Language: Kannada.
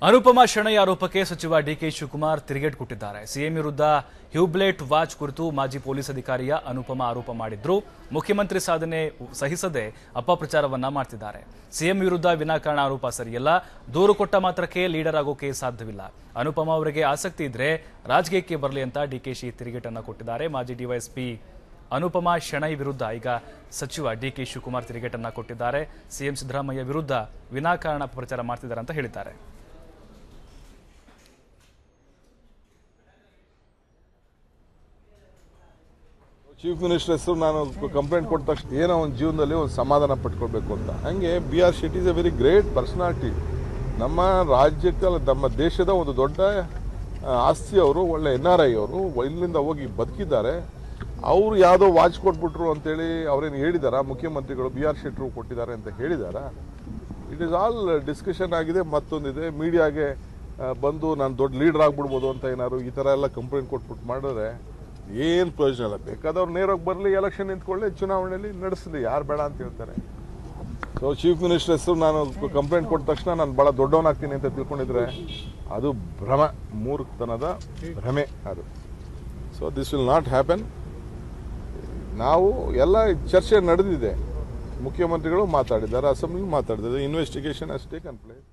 ಅನುಪಮಾ ಶೆಣೈ ಆರೋಪಕ್ಕೆ ಸಚಿವ ಡಿಕೆ ಶಿವಕುಮಾರ್ ತಿರುಗೇಟು ಕೊಟ್ಟಿದ್ದಾರೆ. ಸಿಎಂ ವಿರುದ್ಧ ಹ್ಯೂಬ್ಲೆಟ್ ವಾಚ್ ಕುರಿತು ಮಾಜಿ ಪೊಲೀಸ್ ಅಧಿಕಾರಿಯ ಅನುಪಮಾ ಆರೋಪ ಮಾಡಿದ್ರು. ಮುಖ್ಯಮಂತ್ರಿ ಸಾಧನೆ ಸಹಿಸದೆ ಅಪಪ್ರಚಾರವನ್ನ ಮಾಡ್ತಿದ್ದಾರೆ. ಸಿಎಂ ವಿರುದ್ಧ ವಿನಾಕಾರಣ ಆರೋಪ ಸರಿಯಲ್ಲ, ದೂರು ಕೊಟ್ಟ ಮಾತ್ರಕ್ಕೆ ಲೀಡರ್ ಆಗೋಕೆ ಸಾಧ್ಯವಿಲ್ಲ. ಅನುಪಮಾ ಅವರಿಗೆ ಆಸಕ್ತಿ ಇದ್ರೆ ರಾಜಕೀಯಕ್ಕೆ ಬರಲಿ ಅಂತ ಡಿಕೆಶಿ ತಿರುಗೇಟನ್ನ ಕೊಟ್ಟಿದ್ದಾರೆ. ಮಾಜಿ ಡಿವೈಎಸ್ಪಿ ಅನುಪಮಾ ಶೆಣೈ ವಿರುದ್ಧ ಈಗ ಸಚಿವ ಡಿಕೆ ಶಿವಕುಮಾರ್ ತಿರುಗೇಟನ್ನ ಕೊಟ್ಟಿದ್ದಾರೆ. ಸಿಎಂ ಸಿದ್ದರಾಮಯ್ಯ ವಿರುದ್ಧ ವಿನಾಕಾರಣ ಅಪಪ್ರಚಾರ ಮಾಡ್ತಿದ್ದಾರೆ ಅಂತ ಹೇಳಿದ್ದಾರೆ. ಚೀಫ್ ಮಿನಿಸ್ಟರ್ ಹೆಸರು ನಾನು ಕಂಪ್ಲೇಂಟ್ ಕೊಟ್ಟ ತಕ್ಷಣ ಏನೋ ಒಂದು ಜೀವನದಲ್ಲಿ ಒಂದು ಸಮಾಧಾನ ಪಟ್ಕೊಳ್ಬೇಕು ಅಂತ. ಹಂಗೆ B.R. Shetty is A very great personality. ನಮ್ಮ ರಾಜ್ಯಕ್ಕೆ ನಮ್ಮ ದೇಶದ ಒಂದು ದೊಡ್ಡ ಆಸ್ತಿ ಅವರು, ಒಳ್ಳೆ NRI ಅವರು ಇಲ್ಲಿಂದ ಹೋಗಿ ಬದುಕಿದ್ದಾರೆ. ಅವರು ಯಾವುದೋ ವಾಚ್ ಕೊಟ್ಬಿಟ್ರು ಅಂತೇಳಿ ಅವ್ರೇನು ಹೇಳಿದಾರ, ಮುಖ್ಯಮಂತ್ರಿಗಳು B.R. ಶೆಟ್ಟರು ಕೊಟ್ಟಿದ್ದಾರೆ ಅಂತ ಹೇಳಿದಾರ? ಇಟ್ ಈಸ್ ಆಲ್ ಡಿಸ್ಕಷನ್ ಆಗಿದೆ. ಮತ್ತೊಂದಿದೆ, ಮೀಡಿಯಾಗೆ ಬಂದು ನಾನು ದೊಡ್ಡ ಲೀಡರ್ ಆಗ್ಬಿಡ್ಬೋದು ಅಂತ ಏನಾದ್ರು ಈ ಥರ ಎಲ್ಲ ಕಂಪ್ಲೇಂಟ್ ಕೊಟ್ಬಿಟ್ಟು ಮಾಡಿದ್ರೆ ಏನು ಪ್ರಯೋಜನ ಇಲ್ಲ. ಬೇಕಾದವ್ರು ನೇರವಾಗಿ ಬರಲಿ, ಎಲೆಕ್ಷನ್ ನಿಂತ್ಕೊಳ್ಳಿ, ಚುನಾವಣೆಯಲ್ಲಿ ನಡೆಸಲಿ, ಯಾರು ಬೇಡ ಅಂತ ಹೇಳ್ತಾರೆ. ಸೊ ಚೀಫ್ ಮಿನಿಸ್ಟರ್ ಹೆಸರು ನಾನು ಕಂಪ್ಲೇಂಟ್ ಕೊಟ್ಟ ತಕ್ಷಣ ನಾನು ಭಾಳ ದೊಡ್ಡವನಾಗ್ತೀನಿ ಅಂತ ತಿಳ್ಕೊಂಡಿದ್ರೆ ಅದು ಭ್ರಮ, ಮೂರ್ಖತನದ ಭ್ರಮೆ ಅದು. So this will not happen. ನಾವು ಎಲ್ಲ ಚರ್ಚೆ ನಡೆದಿದೆ, ಮುಖ್ಯಮಂತ್ರಿಗಳು ಮಾತಾಡಿದ್ದಾರೆ, ಅಸೆಂಬ್ಲಿ ಮಾತಾಡಿದ್ದಾರೆ, ಇನ್ವೆಸ್ಟಿಗೇಷನ್ ಹ್ಯಾಸ್ ಟೇಕನ್ ಪ್ಲೇಸ್.